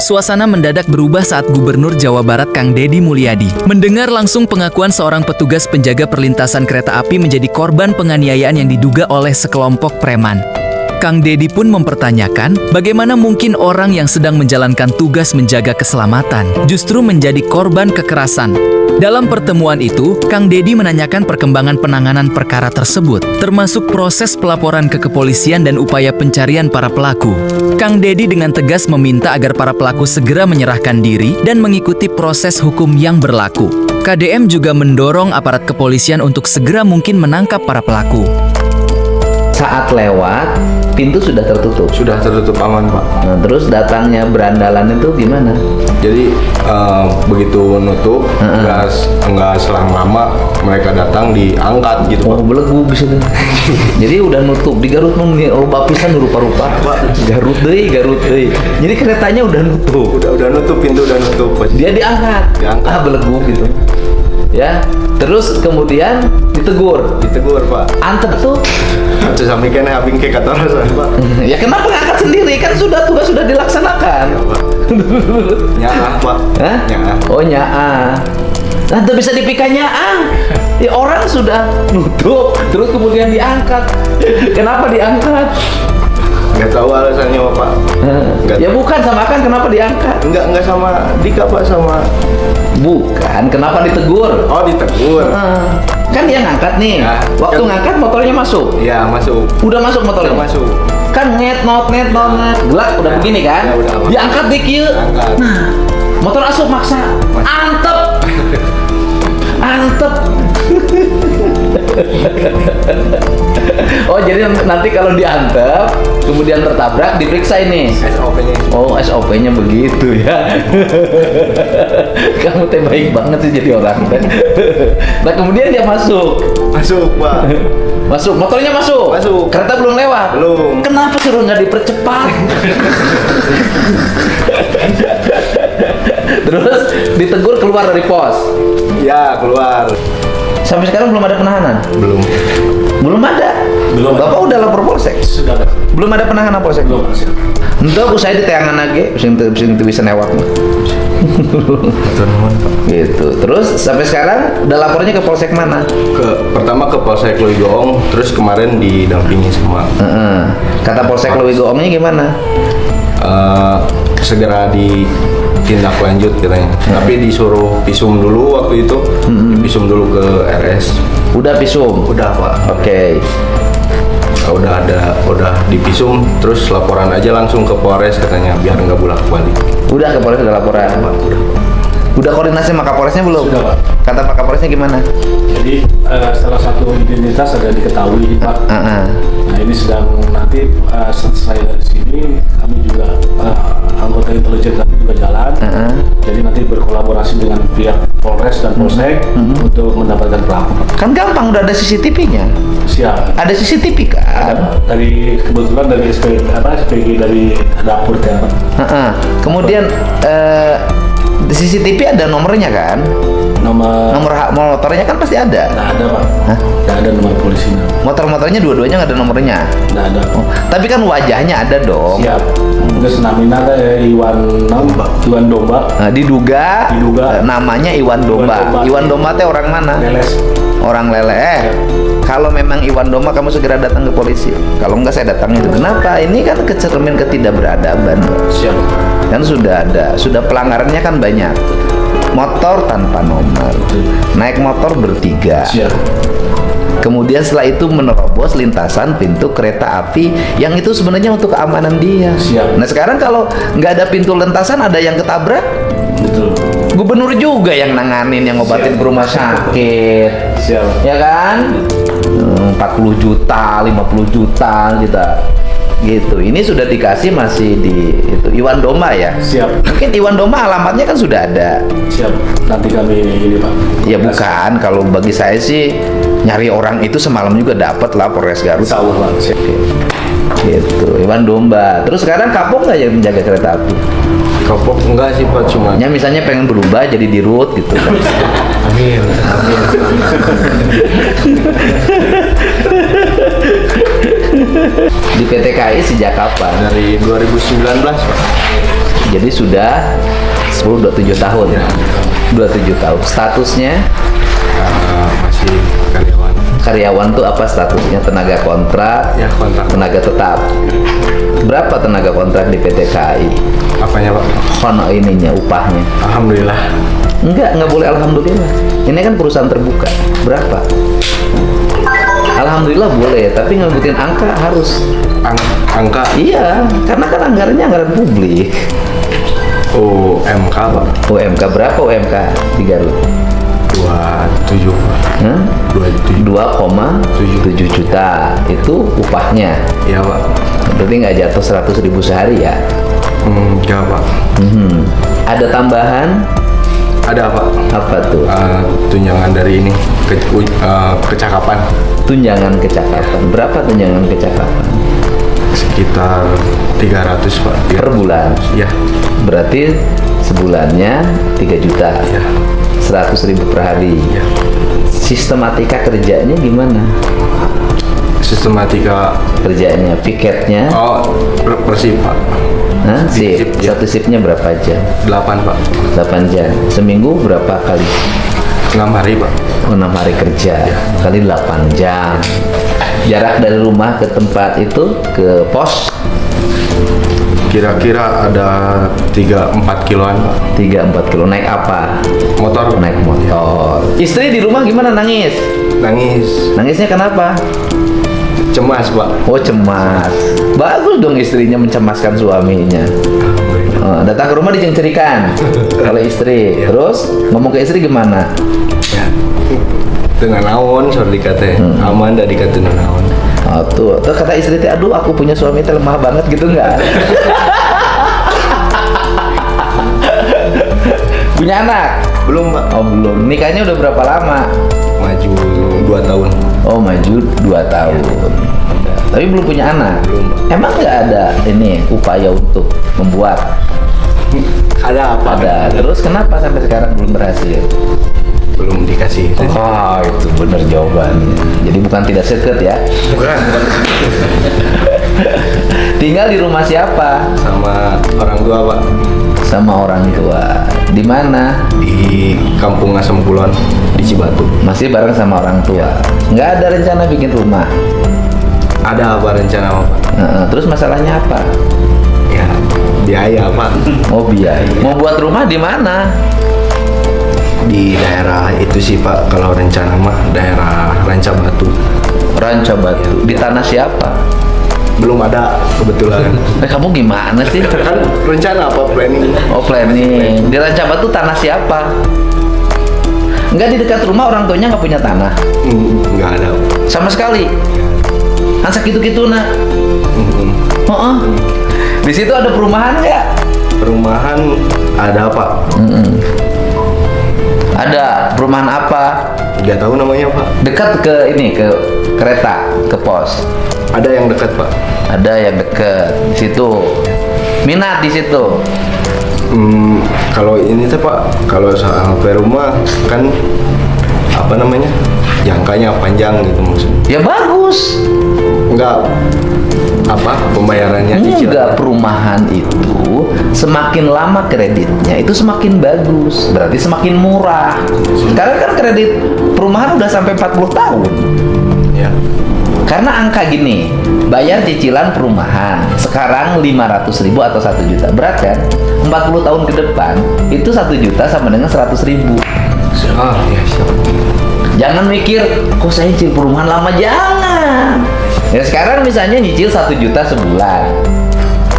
Suasana mendadak berubah saat Gubernur Jawa Barat Kang Deddy Mulyadi mendengar langsung pengakuan seorang petugas penjaga perlintasan kereta api menjadi korban penganiayaan yang diduga oleh sekelompok preman. Kang Deddy pun mempertanyakan bagaimana mungkin orang yang sedang menjalankan tugas menjaga keselamatan justru menjadi korban kekerasan. Dalam pertemuan itu, Kang Deddy menanyakan perkembangan penanganan perkara tersebut, termasuk proses pelaporan ke kepolisian dan upaya pencarian para pelaku. Kang Deddy dengan tegas meminta agar para pelaku segera menyerahkan diri dan mengikuti proses hukum yang berlaku. KDM juga mendorong aparat kepolisian untuk segera mungkin menangkap para pelaku. Saat lewat, pintu sudah tertutup. Sudah tertutup aman, Pak. Nah, terus datangnya berandalan itu gimana? Jadi begitu nutup, nggak selang lama mereka datang diangkat gitu, Oh, Pak. belegu bisa tuh. Jadi udah nutup di Garut mun loba pisan rupa-rupa. Garut deui. Jadi keretanya udah nutup. Udah nutup, pintu udah nutup, Pak. Dia diangkat. Diangkat. Belegu gitu. Ya. Terus kemudian ditegur. Ditegur, Pak. Antep tuh. Terus sampai kena abing ke kantor, Pak. Ya kenapa ngangkat sendiri? Kan tugas sudah dilaksanakan. Ya, Pak. Nyaah, Pak. Hah? Nyaah. Oh, nyaah. Nanti bisa dipikir nyaah. Ya, orang sudah nutup, terus kemudian diangkat. Kenapa diangkat? Nggak tahu alasannya, Pak. Nggak Ya tahu. bukan, sama kan kenapa diangkat? Nggak sama Dika, Pak, sama... Bukan, kenapa ditegur? Oh, ditegur. Kan dia ngangkat nih. Ya, Waktu kan- ngangkat motornya masuk. Ya, masuk. Udah masuk motornya? Udah masuk. Kan net. Gelak udah Ya, begini kan? ya, udah. Diangkat deh kieu. Angkat. Nah, motor asup maksa. Antep. Oh, jadi nanti kalau diantep, kemudian tertabrak, diperiksa ini. SOP-nya. Oh, SOP-nya begitu ya. Kamu teh baik banget sih jadi orang. Nah, kemudian dia masuk. Masuk, Pak. Masuk, motornya masuk. Masuk. Kereta belum lewat. Belum. Kenapa suruh nggak dipercepat? Terus ditegur keluar dari pos. Ya, keluar. Sampai sekarang belum ada penahanan. Belum. Belum ada. Belum. Bapak udah lapor polsek. Sudah ada. Belum ada penahanan polsek. Belum. Untuk usai di teangan lagi, bisa bisa newak mah. Gitu. Terus sampai sekarang udah lapornya ke polsek mana? Pertama ke Polsek Leuwigoong, terus kemarin didampingi sama Kata polsek Leuwigoongnya gimana? segera ditindak lanjut katanya. Tapi disuruh visum dulu waktu itu, visum dulu ke RS. Udah visum. Udah, Pak. Oke. Udah divisum, terus laporan aja langsung ke Polres katanya biar nggak bolak-balik. Udah ke Polres, udah laporan. Udah koordinasi sama Kapolresnya belum? Sudah, Pak. Kata Pak Kapolresnya gimana? Jadi salah satu identitas ada diketahui, Pak. Nah, ini sedang nanti selesai dari sini kami juga anggota intelijen kami juga jalan. Jadi nanti berkolaborasi dengan pihak Polres dan Polsek untuk mendapatkan pelaku, Pak. Kan gampang, udah ada CCTV-nya. Siap. Ada CCTV kan? Dari kebetulan dari SPG dari dapur ya, Pak. Kemudian di CCTV ada nomornya kan? Nomor hak motornya kan pasti ada. Nggak ada, Pak. Hah? Nggak ada nomor polisinya. Motor-motornya dua-duanya nggak ada nomornya. Nggak ada. Oh, tapi kan wajahnya ada dong. Siap. Terus namanya Iwan Domba. Nah, diduga namanya Iwan Domba. Iwan Iwan Domba. Domba teh orang mana? Leles. Orang Lele. Kalau memang Iwan Domba, kamu segera datang ke polisi. Kalau enggak, saya datang itu. Kenapa? Ini kan kecermin ketidakberadaban. Siap. Kan sudah ada, sudah pelanggarannya kan banyak. Motor tanpa nomor, naik motor bertiga. Siap. Kemudian setelah itu menerobos lintasan pintu kereta api yang itu sebenarnya untuk keamanan dia. Siap. Nah sekarang kalau nggak ada pintu lintasan, ada yang ketabrak, Betul. gubernur juga yang nanganin, yang ngobatin Siap. ke rumah sakit. Siap. Ya kan? 40 juta, 50 juta kita gitu. Ini sudah dikasih masih di itu Iwan Domba ya. Siap. Mungkin Iwan Domba alamatnya kan sudah ada. Siap. Nanti kami ini, Pak. Ya bukan, kalau bagi saya sih nyari orang itu semalam juga dapat lah Polres Garut. Insya Allah, Pak. Siap. Gitu, Iwan Domba. Terus sekarang kapok nggak ya menjaga kereta api? Kapok enggak sih, Pak, cuma Ya misalnya pengen berubah jadi dirut gitu kan. amin. Di PT KAI sejak kapan? Dari 2019, Pak. Jadi sudah 27 tahun. Ya. 27 tahun. Statusnya Masih karyawan. karyawan tuh apa statusnya? Tenaga kontrak, Ya, kontrak. tenaga tetap. Berapa tenaga kontrak di PT KAI? Apanya Pak? Honor ininya, upahnya? Alhamdulillah. Enggak boleh alhamdulillah. Ini kan perusahaan terbuka. Berapa? Alhamdulillah boleh, tapi ngebutin angka harus. Angka Iya, karena kan anggarannya anggaran publik. UMK Pak. UMK berapa UMK di Garut? 27 Pak. Hah? 27. 2,7 juta itu upahnya. Iya Pak. Berarti nggak jatuh 100.000 sehari ya? Enggak Pak. Ada tambahan Ada Pak. apa tuh? Tunjangan dari ini kecakapan Tunjangan kecakapan. Berapa tunjangan kecakapan? sekitar 300 Pak. Per bulan. Iya. Berarti sebulannya 3 juta. Iya. 100.000 per hari. Iya. Sistematika kerjanya gimana? Sistematika Kerjanya, piketnya? per shift Pak. Hah? Sip. Sip, ya. Satu shiftnya berapa jam? 8 Pak. 8 jam. Seminggu berapa kali? 6 hari Pak. 6 hari kerja kali 8 jam. Jarak dari rumah ke tempat itu ke pos Kira-kira ada 3-4 kiloan Pak. 3-4 kilo. Naik apa? Motor Naik motor. Istri di rumah gimana, nangis? nangis, Nangisnya kenapa? cemas Pak. Oh, cemas. Bagus dong istrinya mencemaskan suaminya. Datang ke rumah diceng-cerikan oleh istri. Terus ngomong ke istri gimana? Ya. Dengan naon soal dikata aman dah dikata naon. Oh, tuh kata istri teh, aduh aku punya suami teh lemah banget gitu nggak? Punya anak? Belum Pak. Oh belum. Nikahnya udah berapa lama? Maju 2 tahun. Oh maju 2 tahun. Tapi belum punya anak. Belum, Pak. Emang nggak ada ini upaya untuk membuat? Ada apa? Ada. Terus kenapa sampai sekarang belum berhasil? Belum dikasih. Oh itu bener jawabannya. Jadi bukan tidak seket ya? Bukan. Tinggal di rumah siapa? Sama orang tua Pak. Sama orang tua. Di mana? Di Kampung Asam Kulon di Cibatu. Masih bareng sama orang tua. Nggak ada rencana bikin rumah. Ada apa rencana Pak? Terus masalahnya apa? Ya biaya Pak. Oh biaya. Mau buat rumah di mana? Di daerah itu sih Pak, kalau rencana mah daerah Ranca Batu. Ranca Batu. Di tanah siapa? Belum ada kebetulan. Kamu gimana sih? Kan rencana apa planning? Oh planning. Di Ranca Batu tanah siapa? Enggak, di dekat rumah orang tuanya nggak punya tanah Nggak ada. sama sekali. Ansak gitu-gitu nak. Di situ ada perumahan nggak? Perumahan ada Pak. Ada perumahan apa? Nggak tahu namanya Pak. Dekat ke ini, ke kereta, ke pos. Ada yang dekat Pak. Ada yang dekat di situ. Minat di situ. Kalau ini tuh Pak, kalau sampai rumah kan apa namanya? Jangkanya panjang gitu maksudnya. Ya bagus. Enggak apa pembayarannya cicilan. Enggak, perumahan itu semakin lama kreditnya itu semakin bagus. Berarti semakin murah. Sekarang kan kredit perumahan udah sampai 40 tahun. Ya. Karena angka gini, bayar cicilan perumahan sekarang 500.000 atau 1 juta. Berat kan? 40 tahun ke depan itu 1 juta sama dengan 100.000. Ah, ya siap. Jangan mikir, kok saya nyicil perumahan lama, jangan. Ya sekarang misalnya nyicil 1 juta sebulan,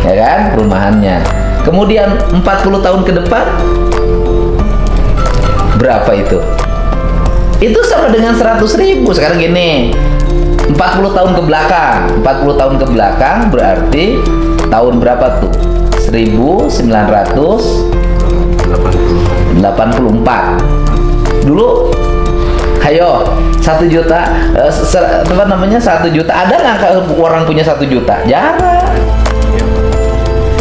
ya kan, perumahannya. Kemudian 40 tahun ke depan, berapa itu? Itu sama dengan 100.000. Sekarang gini, 40 tahun ke belakang. 40 tahun ke belakang berarti tahun berapa tuh? 1984. Dulu ayo 1 juta, apa namanya, 1 juta. Ada nggak orang punya 1 juta? Jarang.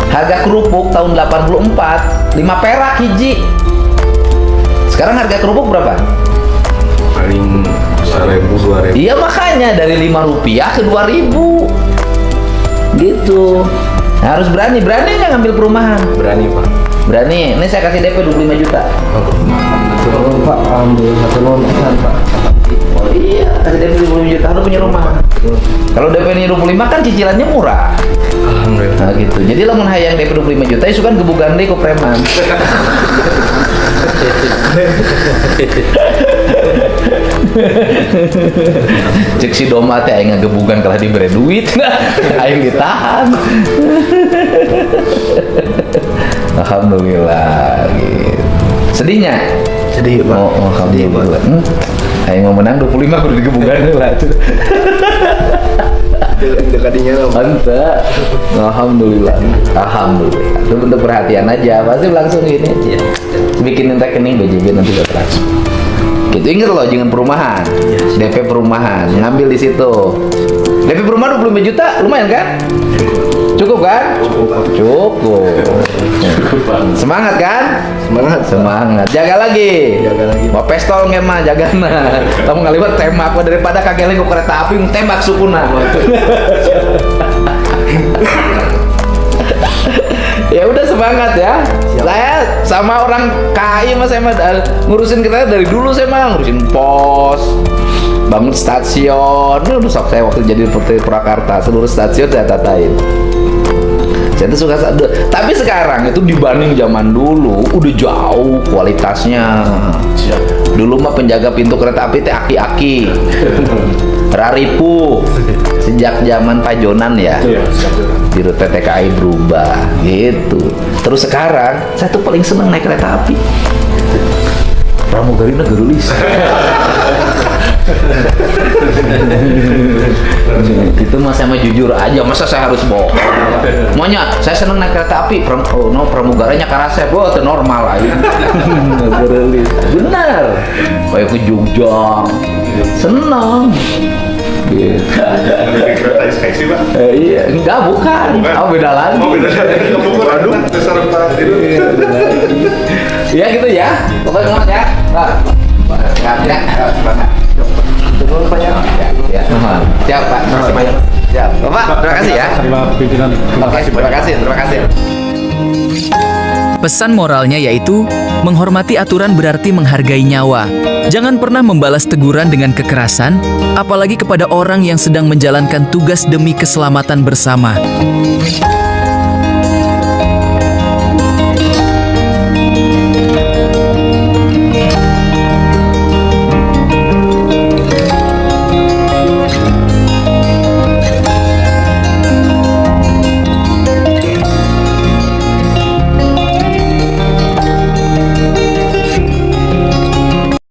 Harga kerupuk tahun 84 5 perak hiji. Sekarang harga kerupuk berapa? Paling 1.000 2.000. Iya, makanya dari 5 rupiah ke 2.000 gitu. gitu. Nah, harus berani nggak ngambil perumahan? Berani Pak. Berani. Ini saya kasih DP 25 juta. Turun Pak, ambil satu loan Pak. Oh iya, kasih DP 25 juta, harus punya rumah. Kalau DP ini 25 kan cicilannya murah. Alhamdulillah. Nah gitu. Jadi lamun hayang DP 25 juta itu kan gebukan deh ku preman. Cek si doma teh aing ngagebukan kalah diberi duit. Aing ditahan. Alhamdulillah gitu. Sedihnya? Sedih Pak. Oh, alhamdulillah. Aing mau menang 25 kudu digebukan lah. Dekatinya lah Pak. Mantap. Alhamdulillah. Itu bentuk perhatian aja. Pasti langsung gini. Iya. Bikinin rekening BJB nanti udah transfer. Gitu, inget loh, jangan perumahan. DP perumahan, ngambil di situ. DP perumahan 25 juta, lumayan kan? Cukup kan? Cukup. Semangat kan? Semangat. Jaga lagi. Mau pistol ngemah jaga nah. Kamu ngaliwat tembak daripada kakek lagi kereta api tembak sukuna. Ya udah semangat ya. Saya sama orang KAI mas, saya mah ngurusin kereta dari dulu, saya mah ngurusin pos, bangun stasiun. Ini udah sok saya waktu jadi Putri Purwakarta, seluruh stasiun saya tatain. Saya tuh suka, tapi sekarang itu dibanding zaman dulu udah jauh kualitasnya. Dulu mah penjaga pintu kereta api teh aki-aki, raripuh. Sejak zaman Pak Jonan ya, di rute TKI berubah gitu. Terus sekarang saya tuh paling seneng naik kereta api. Pramugari gerulis. Itu mah sama jujur aja, masa saya harus bohong? Maunya saya seneng naik kereta api, pramugaranya karasep, wah itu normal aja. Benar, kayak ke Jogja, seneng. Gitu. Kereta inspeksi Pak? Iya, enggak bukan. Oh beda lagi. Waduh, terserah Pak itu. Iya gitu ya. Pokoknya ngomong ya. Turun Pak ya. Ya. Siap Pak. Terima kasih banyak. Siap. Bapak, terima kasih ya. Terima pimpinan. Oke, terima kasih. Pesan moralnya yaitu, menghormati aturan berarti menghargai nyawa. Jangan pernah membalas teguran dengan kekerasan, apalagi kepada orang yang sedang menjalankan tugas demi keselamatan bersama.